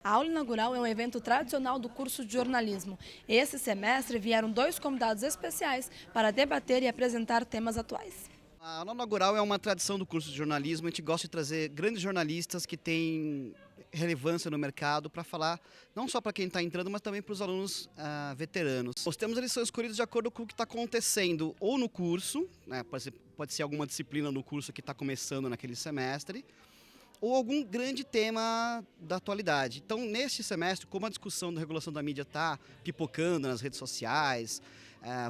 A aula inaugural é um evento tradicional do curso de jornalismo. Esse semestre vieram 2 convidados especiais para debater e apresentar temas atuais. A aula inaugural é uma tradição do curso de jornalismo. A gente gosta de trazer grandes jornalistas que têm relevância no mercado para falar não só para quem está entrando, mas também para os alunos veteranos. Os temas eles são escolhidos de acordo com o que está acontecendo ou no curso, né, pode ser alguma disciplina no curso que está começando naquele semestre, ou algum grande tema da atualidade. Então, neste semestre, como a discussão da regulação da mídia está pipocando nas redes sociais,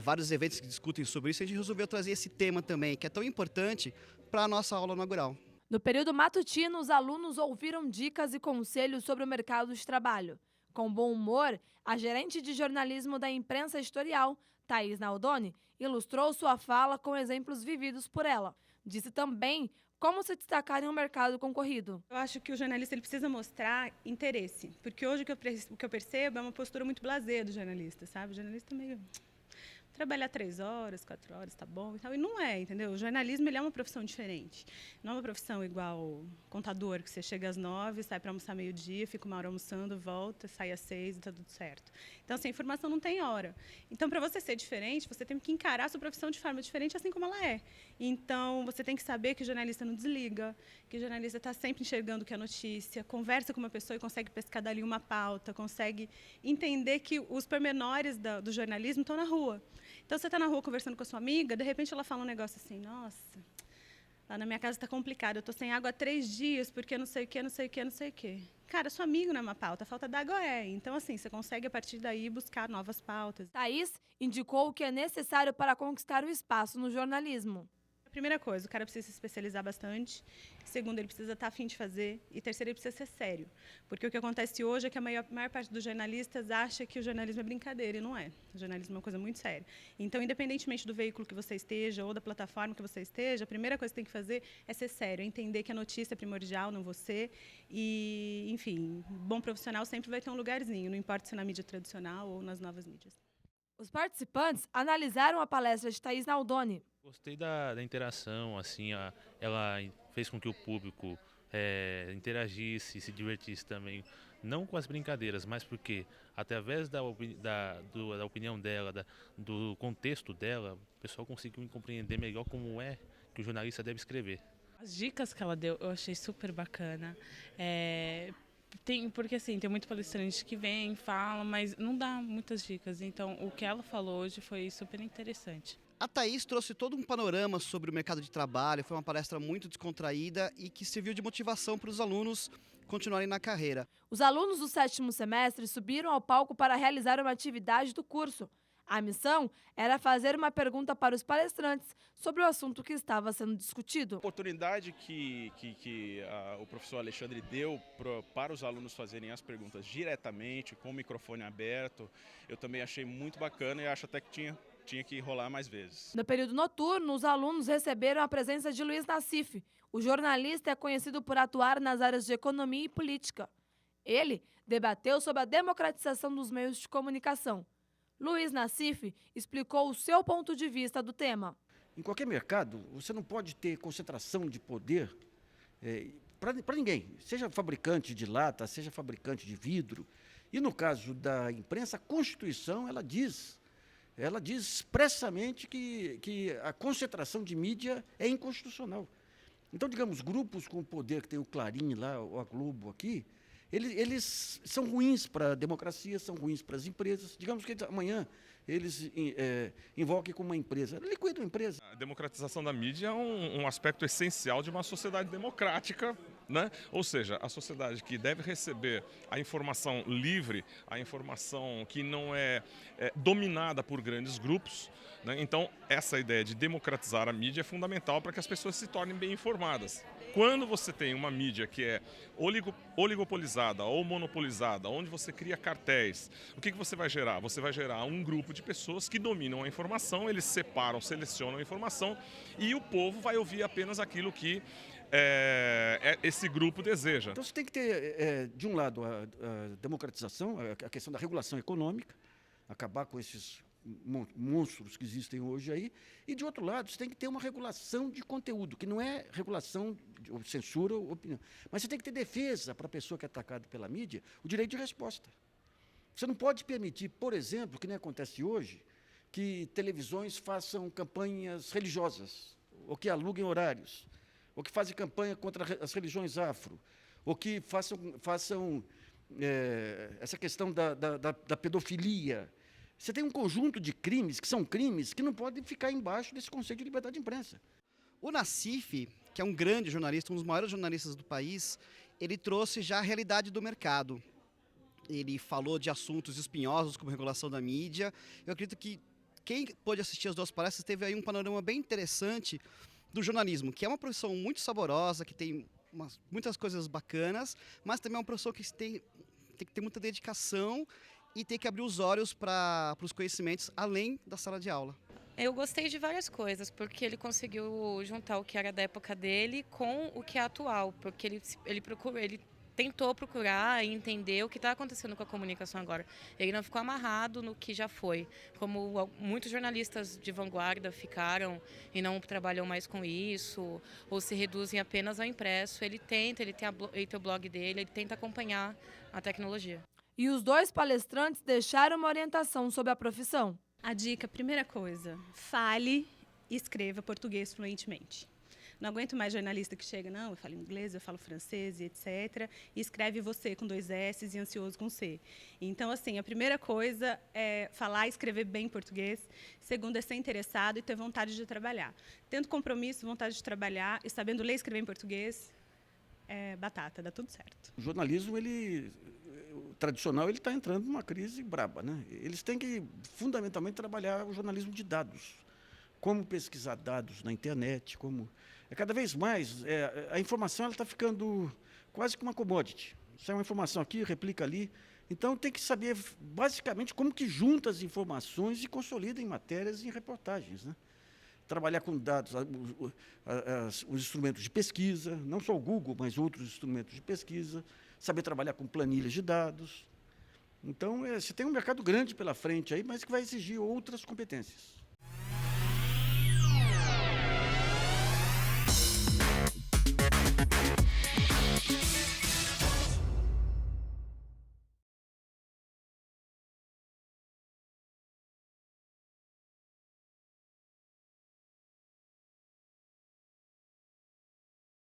vários eventos que discutem sobre isso, a gente resolveu trazer esse tema também, que é tão importante para a nossa aula inaugural. No período matutino, os alunos ouviram dicas e conselhos sobre o mercado de trabalho. Com bom humor, a gerente de jornalismo da imprensa editorial, Thaís Naldoni, ilustrou sua fala com exemplos vividos por ela. Disse também como se destacar em um mercado concorrido. Eu acho que o jornalista ele precisa mostrar interesse, porque hoje o que eu percebo é uma postura muito blasé do jornalista, sabe? O jornalista meio... trabalhar 3 horas, 4 horas, tá bom e tal. E não é, entendeu? O jornalismo ele é uma profissão diferente. Não é uma profissão igual contador, que você chega às 9, sai para almoçar meio-dia, fica 1 hora almoçando, volta, sai às 6 e tá tudo certo. Então, assim, a informação não tem hora. Então, para você ser diferente, você tem que encarar a sua profissão de forma diferente, assim como ela é. Então, você tem que saber que o jornalista não desliga, que o jornalista está sempre enxergando o que é notícia, conversa com uma pessoa e consegue pescar dali uma pauta, consegue entender que os pormenores do jornalismo estão na rua. Então, você está na rua conversando com a sua amiga, de repente ela fala um negócio assim, nossa, lá na minha casa está complicado, eu estou sem água há 3 dias, porque não sei o que, não sei o que, não sei o que. Cara, seu amigo não é uma pauta, a falta d'água é. Então, assim, você consegue, a partir daí, buscar novas pautas. Thaís indicou o que é necessário para conquistar o espaço no jornalismo. Primeira coisa, o cara precisa se especializar bastante. Segundo, ele precisa estar a fim de fazer. E terceiro, ele precisa ser sério. Porque o que acontece hoje é que a maior parte dos jornalistas acha que o jornalismo é brincadeira, e não é. O jornalismo é uma coisa muito séria. Então, independentemente do veículo que você esteja ou da plataforma que você esteja, a primeira coisa que tem que fazer é ser sério, é entender que a notícia é primordial, não você. E, enfim, bom profissional sempre vai ter um lugarzinho, não importa se é na mídia tradicional ou nas novas mídias. Os participantes analisaram a palestra de Thaís Naldoni. Gostei da interação, assim, ela fez com que o público interagisse, se divertisse também, não com as brincadeiras, mas porque através da opinião dela, do contexto dela, o pessoal conseguiu compreender melhor como é que o jornalista deve escrever. As dicas que ela deu eu achei super bacana. Porque assim, tem muito palestrante que vem, fala, mas não dá muitas dicas. Então, o que ela falou hoje foi super interessante. A Thaís trouxe todo um panorama sobre o mercado de trabalho, foi uma palestra muito descontraída e que serviu de motivação para os alunos continuarem na carreira. Os alunos do 7º semestre subiram ao palco para realizar uma atividade do curso. A missão era fazer uma pergunta para os palestrantes sobre o assunto que estava sendo discutido. A oportunidade que o professor Alexandre deu para os alunos fazerem as perguntas diretamente, com o microfone aberto, eu também achei muito bacana e acho até que tinha que rolar mais vezes. No período noturno, os alunos receberam a presença de Luiz Nassif. O jornalista é conhecido por atuar nas áreas de economia e política. Ele debateu sobre a democratização dos meios de comunicação. Luiz Nassif explicou o seu ponto de vista do tema. Em qualquer mercado, você não pode ter concentração de poder para ninguém, seja fabricante de lata, seja fabricante de vidro. E no caso da imprensa, a Constituição ela diz expressamente que a concentração de mídia é inconstitucional. Então, digamos, grupos com o poder que tem o Clarim lá, ou a Globo aqui, eles são ruins para a democracia, são ruins para as empresas. Digamos que amanhã eles invoquem como uma empresa, liquidam a empresa. A democratização da mídia é um aspecto essencial de uma sociedade democrática, né? Ou seja, a sociedade que deve receber a informação livre, a informação que não é dominada por grandes grupos, né? Então, essa ideia de democratizar a mídia é fundamental para que as pessoas se tornem bem informadas. Quando você tem uma mídia que é oligopolizada ou monopolizada, onde você cria cartéis, o que você vai gerar? Você vai gerar um grupo de pessoas que dominam a informação, eles separam, selecionam a informação e o povo vai ouvir apenas aquilo que esse grupo deseja. Então você tem que ter, de um lado, a democratização, a questão da regulação econômica, acabar com esses monstros que existem hoje aí, e, de outro lado, você tem que ter uma regulação de conteúdo, que não é regulação ou censura ou opinião, mas você tem que ter defesa para a pessoa que é atacada pela mídia, o direito de resposta. Você não pode permitir, por exemplo, que nem acontece hoje, que televisões façam campanhas religiosas, ou que aluguem horários, ou que fazem campanha contra as religiões afro, ou que façam essa questão da pedofilia. Você tem um conjunto de crimes que são crimes que não podem ficar embaixo desse conceito de liberdade de imprensa. O Nassif, que é um grande jornalista, um dos maiores jornalistas do país, ele trouxe já a realidade do mercado. Ele falou de assuntos espinhosos como regulação da mídia. Eu acredito que quem pôde assistir as duas palestras teve aí um panorama bem interessante do jornalismo, que é uma profissão muito saborosa, que tem muitas coisas bacanas, mas também é uma profissão que tem que ter muita dedicação e tem que abrir os olhos para os conhecimentos além da sala de aula. Eu gostei de várias coisas, porque ele conseguiu juntar o que era da época dele com o que é atual, porque ele tentou procurar e entender o que está acontecendo com a comunicação agora. Ele não ficou amarrado no que já foi, como muitos jornalistas de vanguarda ficaram e não trabalham mais com isso, ou se reduzem apenas ao impresso. Ele tem o blog dele, ele tenta acompanhar a tecnologia. E os dois palestrantes deixaram uma orientação sobre a profissão. A dica, primeira coisa, fale e escreva português fluentemente. Não aguento mais jornalista que chega, não, eu falo inglês, eu falo francês e etc. E escreve você com 2 S e ansioso com C. Então, assim, a primeira coisa é falar e escrever bem português. Segundo é ser interessado e ter vontade de trabalhar. Tendo compromisso, vontade de trabalhar e sabendo ler e escrever em português, é batata, dá tudo certo. O jornalismo, o tradicional, ele está entrando numa crise braba, né? Eles têm que, fundamentalmente, trabalhar o jornalismo de dados. Como pesquisar dados na internet, cada vez mais, a informação está ficando quase que uma commodity. Sai uma informação aqui, replica ali. Então, tem que saber, basicamente, como que junta as informações e consolida em matérias e em reportagens, né? Trabalhar com dados, os instrumentos de pesquisa, não só o Google, mas outros instrumentos de pesquisa, saber trabalhar com planilhas de dados. Então, você tem um mercado grande pela frente aí, mas que vai exigir outras competências.